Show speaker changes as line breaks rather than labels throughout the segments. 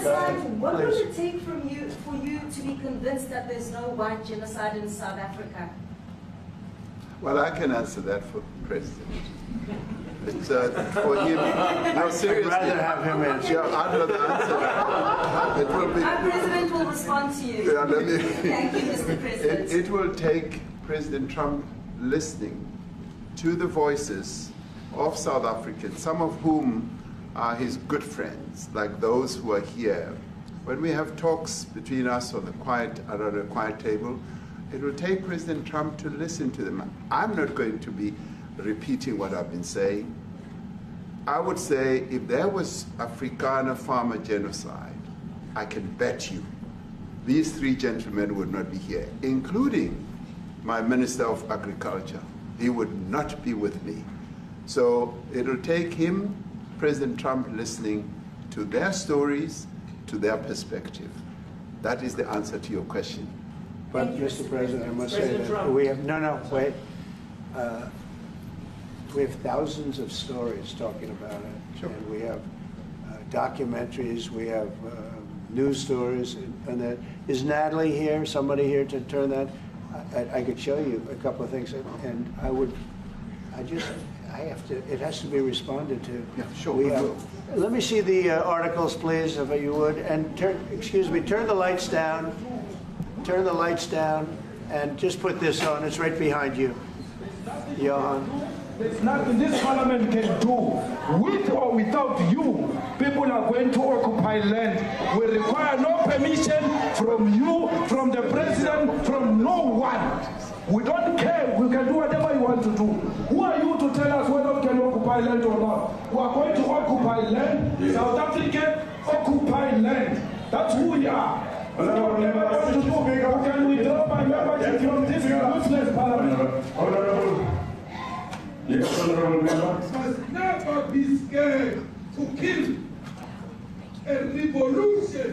genocide, what would it take for you to be convinced that there's no white genocide in South Africa?
Well, I can answer that for the President. It's, for him, no, seriously.
I'd rather have him answer.
Yeah, I'd rather answer that. It will be,
Our President will respond to you.
Yeah, let me,
Thank you, Mr. President.
It will take President Trump listening to the voices of South Africans, some of whom are his good friends, like those who are here. When we have talks between us on the around a quiet table, it will take President Trump to listen to them. I'm not going to be repeating what I've been saying. I would say if there was Afrikaner farmer genocide, I can bet you these three gentlemen would not be here, including my Minister of Agriculture. He would not be with me. So it'll take him, President Trump, listening to their stories, to their perspective. That is the answer to your question.
But, Mr. President, I must say that we have, wait. We have thousands of stories talking about it.
Sure.
And we have documentaries, we have news stories. And that, is Natalie here, somebody here to turn that? I could show you a couple of things. And I have to, it has to be responded to.
Yeah, sure, we will.
Let me see the articles, please, if you would. And turn the lights down. Turn the lights down and just put this on. It's right behind you, Johan.
There's nothing this parliament can do. With or without you, people are going to occupy land. We require no permission from you, from the president, from no one. We don't care. We can do whatever you want to do. Who are you to tell us whether we can occupy land or not? We are going to occupy land. South Africa occupy land. That's who we are. So whatever you want to do, can we drop my membership from this useless parliament?
Yes, Honorable Member. Must never be scared to kill. A revolution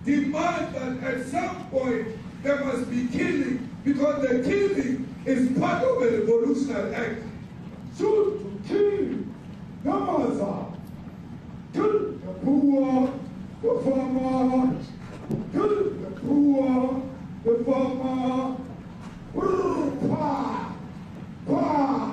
demands that at some point there must be killing, because the killing is part of a revolutionary act. Shoot to kill, Namaza. Kill the poor, the farmer. Kill the poor, the farmer. Pa, pa.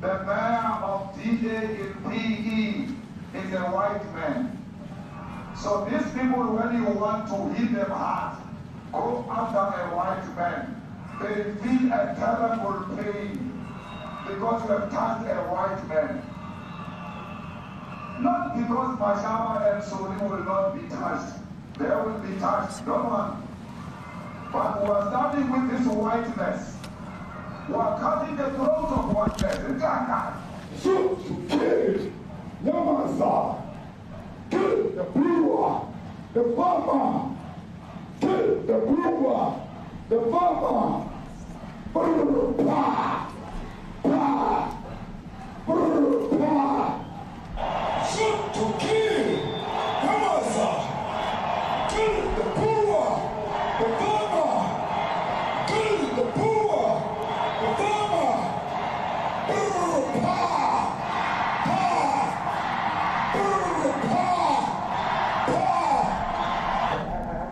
The mayor of D-Day in PE is a white man. So these people, when you want to hit them hard, go after a white man. They feel a terrible pain because you have touched a white man. Not because Mashaba and Soli will not be touched. They will be touched, no one. But we are starting with this whiteness. We are cutting the throat of whiteness.
Shoot to kill, Namaza. Kill the brewer, the farmer. Kill the brewer, the farmer. Pa, pa, pa. Shoot to kill, Namaza. Kill the poor, the farmer. Kill the poor, the farmer. Pa,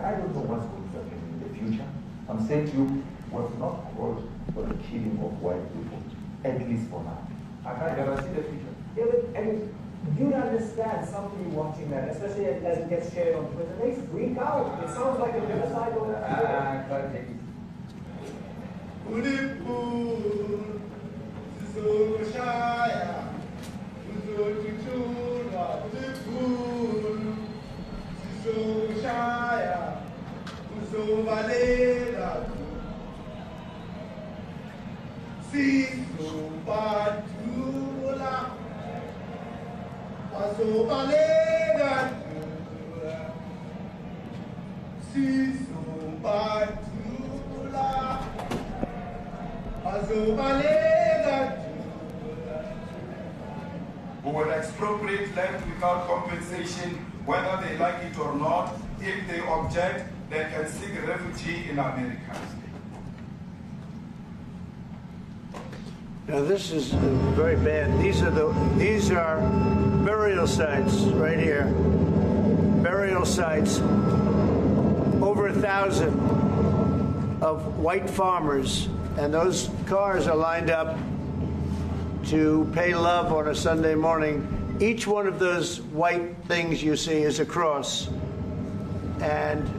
I don't know what's going to happen in the future. I'm saying to you, was not called for the killing of white people, at least for now. I can't guarantee the future.
Yeah, but, I mean, you understand somebody watching that, especially as it gets shared on Twitter, they freak out. It sounds like a genocide on
I can't take it.
Who will expropriate land without compensation, whether they like it or not. If they object,
they can seek refuge in America.
Now this is very bad. These are burial sites right here. Burial sites. Over 1,000 of white farmers, and those cars are lined up to pay love on a Sunday morning. Each one of those white things you see is a cross, and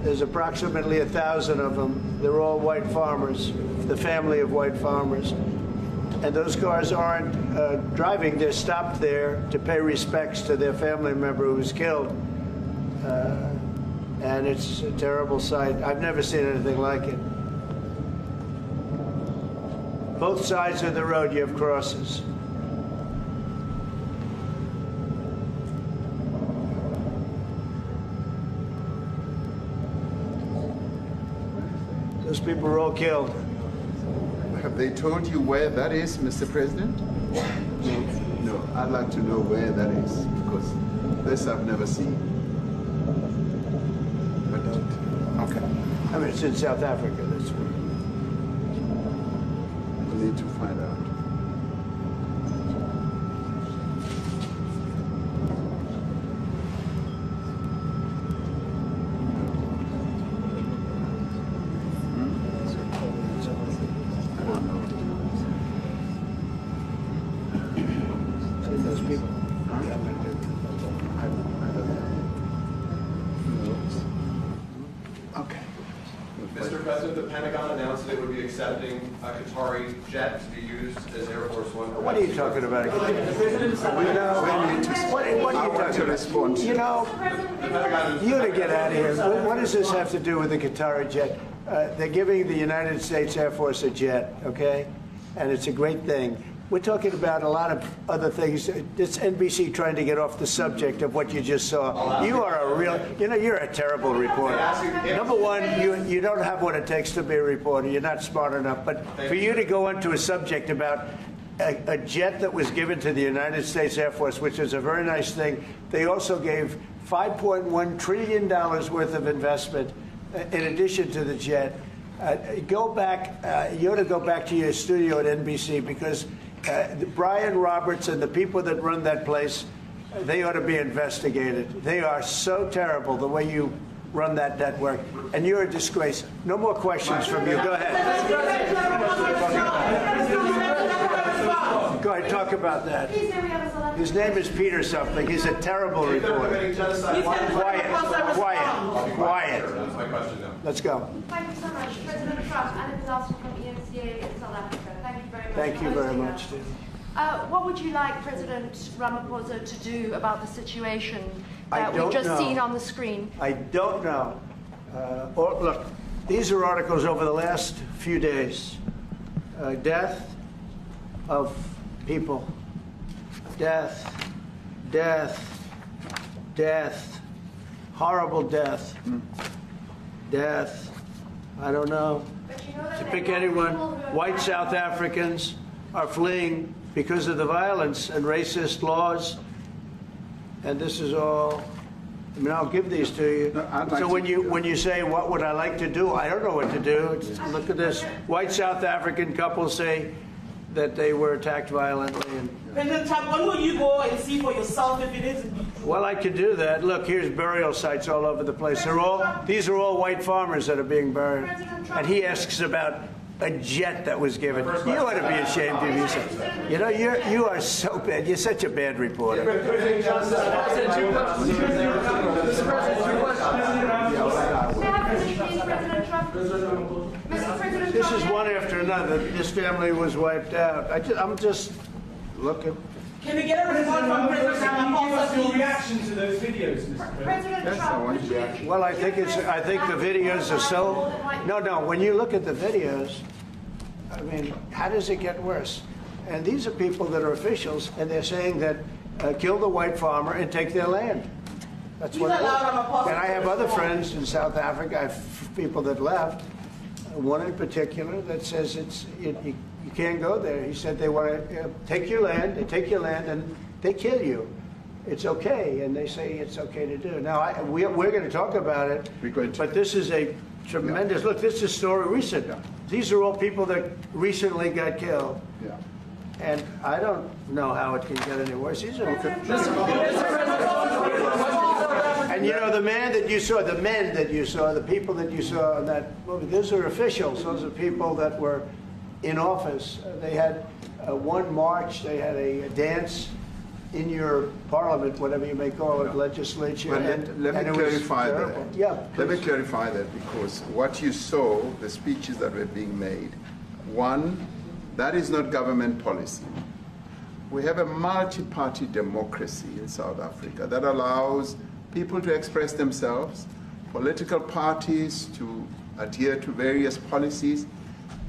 there's approximately 1,000 of them. They're all white farmers, the family of white farmers. And those cars aren't driving, they're stopped there to pay respects to their family member who was killed. And it's a terrible sight. I've never seen anything like it. Both sides of the road, you have crosses. Those people were all killed.
Have they told you where that is, Mr. President? No. I'd like to know where that is, because this I've never seen. But okay.
I mean, it's in South Africa. That's where.
We need to find out.
Mr. President, the Pentagon announced that it would be accepting a Qatari jet to be used as Air Force One.
What are you talking about? What are you talking about? You know, you to get out of here. What does this have to do with the Qatari jet? They're giving the United States Air Force a jet, okay? And it's a great thing. We're talking about a lot of other things. It's NBC trying to get off the subject of what you just saw. You are a real, you're a terrible reporter. Number one, you don't have what it takes to be a reporter. You're not smart enough. But for you to go into a subject about a jet that was given to the United States Air Force, which is a very nice thing, they also gave $5.1 trillion worth of investment in addition to the jet. Go back, you ought to go back to your studio at NBC, because Brian Roberts and the people that run that place, they ought to be investigated. They are so terrible the way you run that network, and you're a disgrace. No more questions from you. Go ahead. Go ahead, talk about that. His name is Peter something. He's a terrible reporter. Quiet.
That's my question now.
Let's go.
Thank you so much. President Trump, and a disaster from EMCA in South Africa. Thank you very much.
Thank you very much, Steve.
What would you like President Ramaphosa to do about the situation that we've just seen on the screen?
I don't know. Look, these are articles over the last few days. Death of people. Death. Horrible death. Death. I don't know. To pick anyone, white South Africans are fleeing because of the violence and racist laws. And this is all, I mean, I'll give these to you. So when you say, what would I like to do? I don't know what to do. Look at this. White South African couples say that they were attacked violently.
President Trump, when will you go and see for yourself if it is?
Well, I could do that. Look, here's burial sites all over the place. These are all white farmers that are being buried. And he asks about a jet that was given. You ought to be ashamed of yourself. You know, you are so bad. You're such a bad reporter. This is one after another. This family was wiped out. I'm just looking.
Can we get a report from President Ramaphosa?
Your reaction to those videos, Mr. President?
Yes, I want reaction.
Well, I think the videos are so. No. When you look at the videos, I mean, how does it get worse? And these are people that are officials, and they're saying that kill the white farmer and take their land. That's what. And I have other friends in South Africa. I have people that left. One in particular that says you can't go there. He said they want to take your land, they take your land, and they kill you. it's okay, and they say it's okay to do. Now, we're going to talk about it, but this is a tremendous, look, this is a story recent. These are all people that recently got killed.
Yeah.
And I don't know how it can get any worse. These are and you know, the men that you saw, the people that you saw in that movie, those are officials. Those are people that were in office. They had one march, they had a dance in your parliament, whatever you may call it, legislature.
Well, let me clarify that.
Yeah,
let me clarify that, because what you saw, the speeches that were being made, one, that is not government policy. We have a multi-party democracy in South Africa that allows people to express themselves, political parties to adhere to various policies,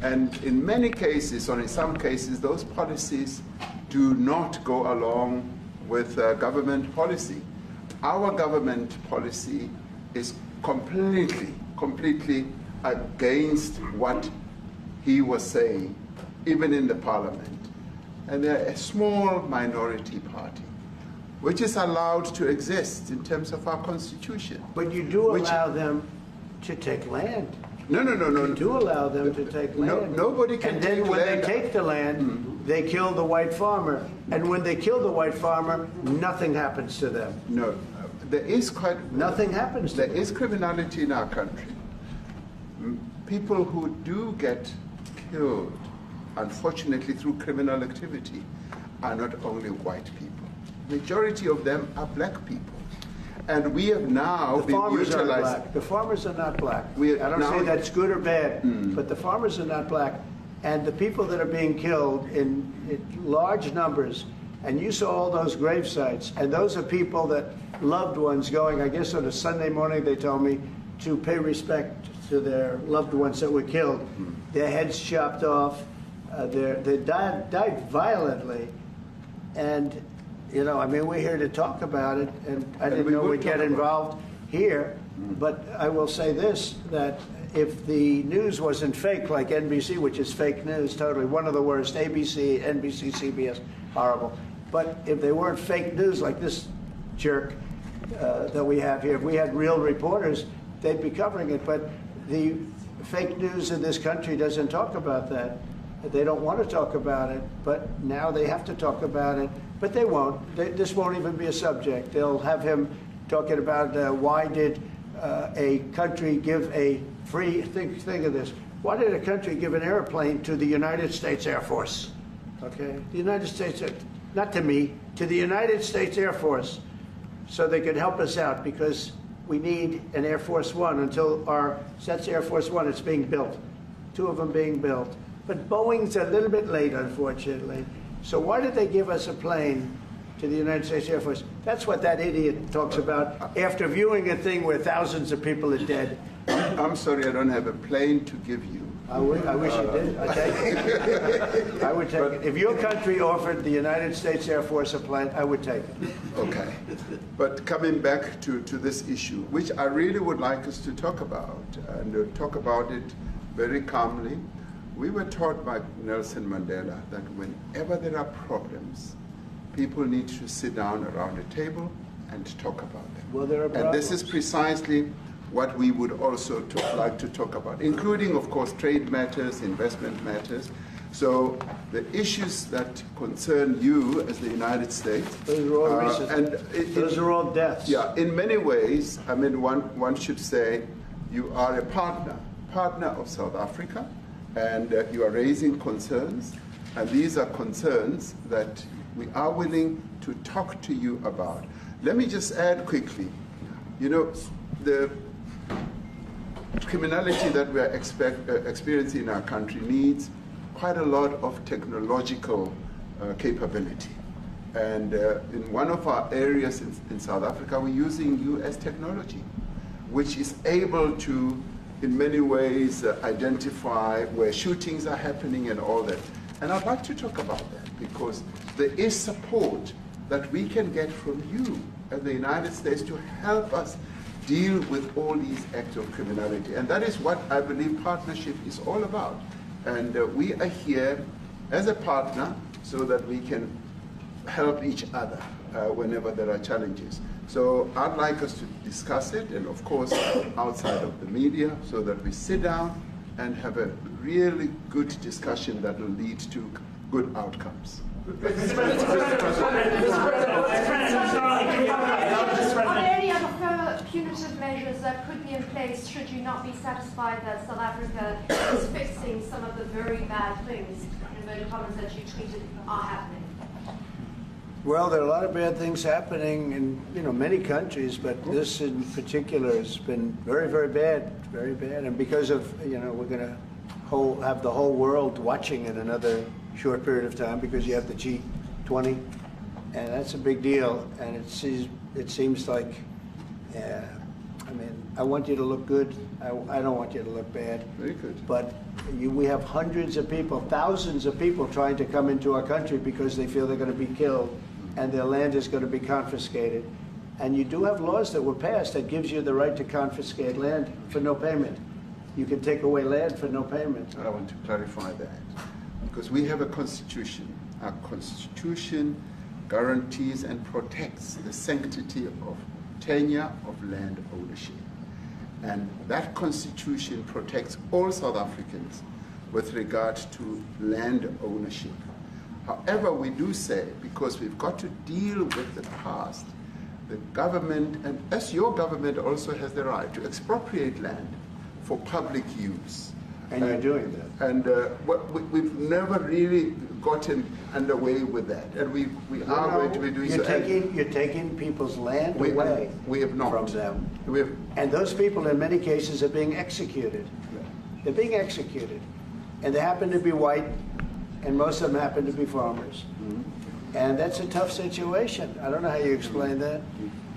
and in many cases, or in some cases, those policies do not go along with government policy. Our government policy is completely against what he was saying, even in the parliament. And they're a small minority party, which is allowed to exist in terms of our constitution.
But you do allow them to take land.
No.
You do allow them to take land.
Nobody can take land.
And then when they take the land, they kill the white farmer. And when they kill the white farmer, nothing happens to them.
No, there is
nothing happens to them.
There is criminality in our country. People who do get killed, unfortunately, through criminal activity, are not only white people. Majority of them are black people. And we have now been utilized.
The farmers are not black. I don't say that's good or bad, but the farmers are not black. And the people that are being killed in large numbers, and you saw all those grave sites, and those are people that loved ones going, I guess on a Sunday morning, they told me, to pay respect to their loved ones that were killed. Their heads chopped off. They died violently. And you know, I mean, we're here to talk about it, and I didn't know we'd get involved here. But I will say this, that if the news wasn't fake, like NBC, which is fake news, totally, one of the worst, ABC, NBC, CBS, horrible. But if they weren't fake news like this jerk that we have here, if we had real reporters, they'd be covering it. But the fake news in this country doesn't talk about that. They don't want to talk about it, but now they have to talk about it. But they won't. This won't even be a subject. They'll have him talking about why did a country give a free, think of this, why did a country give an airplane to the United States Air Force? Okay, the United States, not to me, to the United States Air Force, so they could help us out, because we need an Air Force One until that's Air Force One, it's being built. 2 of them being built. But Boeing's a little bit late, unfortunately. So why did they give us a plane to the United States Air Force? That's what that idiot talks about after viewing a thing where thousands of people are dead.
I'm sorry, I don't have a plane to give you.
I wish you did. I take it. I would take it. If your country offered the United States Air Force a plane, I would take it.
Okay. But coming back to this issue, which I really would like us to talk about, and talk about it very calmly. We were taught by Nelson Mandela that whenever there are problems, people need to sit down around a table and talk about them.
Well, there are problems.
And this is precisely what we would also like to talk about, including, of course, trade matters, investment matters. So the issues that concern you as the United States.
Those are all recent. Those are all deaths.
Yeah, in many ways, I mean, one should say you are a partner of South Africa, and you are raising concerns, and these are concerns that we are willing to talk to you about. Let me just add quickly, you know, the criminality that we are experiencing in our country needs quite a lot of technological capability. And in one of our areas in South Africa, we're using US technology, which is able to, in many ways, identify where shootings are happening and all that. And I'd like to talk about that, because there is support that we can get from you as the United States to help us deal with all these acts of criminality. And that is what I believe partnership is all about. And we are here as a partner so that we can help each other. whenever there are challenges. So I'd like us to discuss it, and of course outside of the media, so that we sit down and have a really good discussion that will lead to good outcomes.
Are there any other punitive measures that could be in place should you not be satisfied that South Africa is fixing some of the very bad things, in inverted commas, that you tweeted are happening?
Well, there are a lot of bad things happening in many countries, but this in particular has been very, very bad, and because of we're going to have the whole world watching in another short period of time because you have the G20, and that's a big deal. And it seems like, I want you to look good. I don't want you to look bad.
Very good.
But we have hundreds of people, thousands of people trying to come into our country because they feel they're going to be killed, and their land is going to be confiscated. And you do have laws that were passed that gives you the right to confiscate land for no payment. You can take away land for no payment.
I want to clarify that, because we have a constitution. Our constitution guarantees and protects the sanctity of tenure of land ownership. And that constitution protects all South Africans with regard to land ownership. However, we do say, because we've got to deal with the past, the government, and as your government also has the right to expropriate land for public use.
And you're doing that.
And we've never really gotten underway with that. And we are going to be doing so.
You're taking people's land away
we have not.
From them.
We have,
and those people, in many cases, are being executed. They're being executed. And they happen to be white, and most of them happen to be farmers. Mm-hmm. And that's a tough situation. I don't know how you explain that.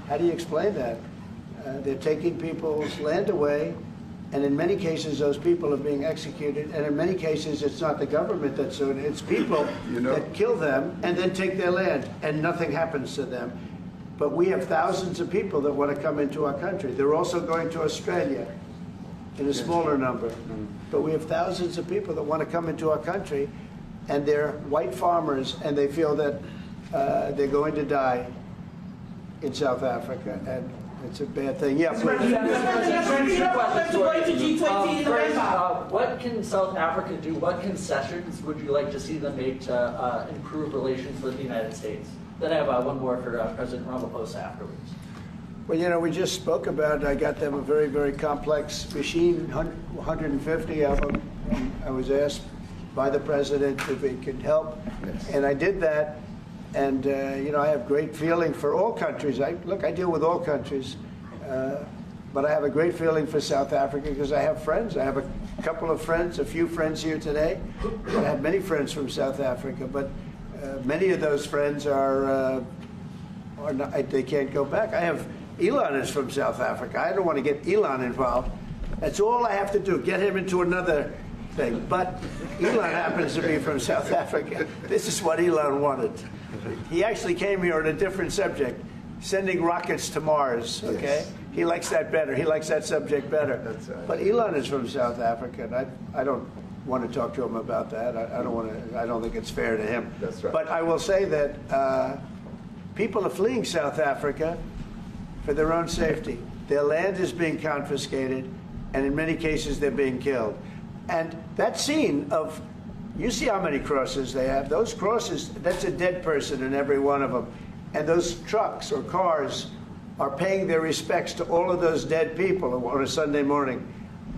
How do you explain that? They're taking people's land away, and in many cases, those people are being executed. And in many cases, it's not the government that's doing it. It's people that kill them and then take their land, and nothing happens to them. But we have thousands of people that want to come into our country. They're also going to Australia in a smaller number. But we have thousands of people that want to come into our country, and they're white farmers, and they feel that they're going to die in South Africa. And it's a bad thing. Yeah, please.
What can South Africa do? What concessions would you like to see them make to improve relations with the United States? Then I have one more for President Ramaphosa afterwards.
Well, we just spoke about it. I got them a very, very complex machine, 150 of them. I was asked by the president if it could help, and I did that. And, I have great feeling for all countries. I deal with all countries, but I have a great feeling for South Africa because I have friends. I have a couple of friends, a few friends here today. I have many friends from South Africa, but many of those friends are not, they can't go back. I have Elon is from South Africa. I don't want to get Elon involved. That's all I have to do, get him into another thing. But Elon happens to be from South Africa. This is what Elon wanted. He actually came here on a different subject, sending rockets to Mars, okay? Yes. He likes that better. He likes that subject better. That's right. But Elon is from South Africa, and I don't want to talk to him about that. I don't think it's fair to him.
That's right.
But I will say that people are fleeing South Africa for their own safety. Their land is being confiscated, and in many cases they're being killed. And that scene of, you see how many crosses they have. Those crosses, that's a dead person in every one of them. And those trucks or cars are paying their respects to all of those dead people on a Sunday morning.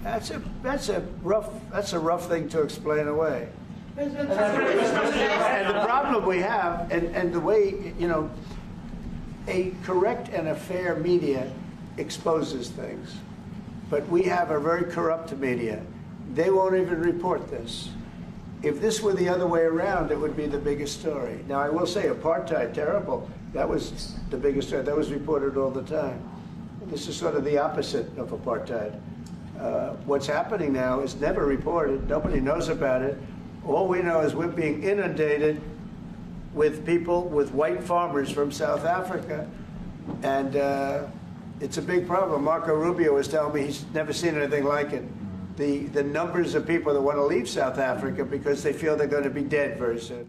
That's a rough thing to explain away. And the problem we have, and the way, a correct and a fair media exposes things. But we have a very corrupt media. They won't even report this. If this were the other way around, it would be the biggest story. Now, I will say apartheid, terrible. That was the biggest story. That was reported all the time. This is sort of the opposite of apartheid. What's happening now is never reported. Nobody knows about it. All we know is we're being inundated with people, with white farmers from South Africa. And it's a big problem. Marco Rubio was telling me he's never seen anything like it. The numbers of people that want to leave South Africa because they feel they're going to be dead very soon.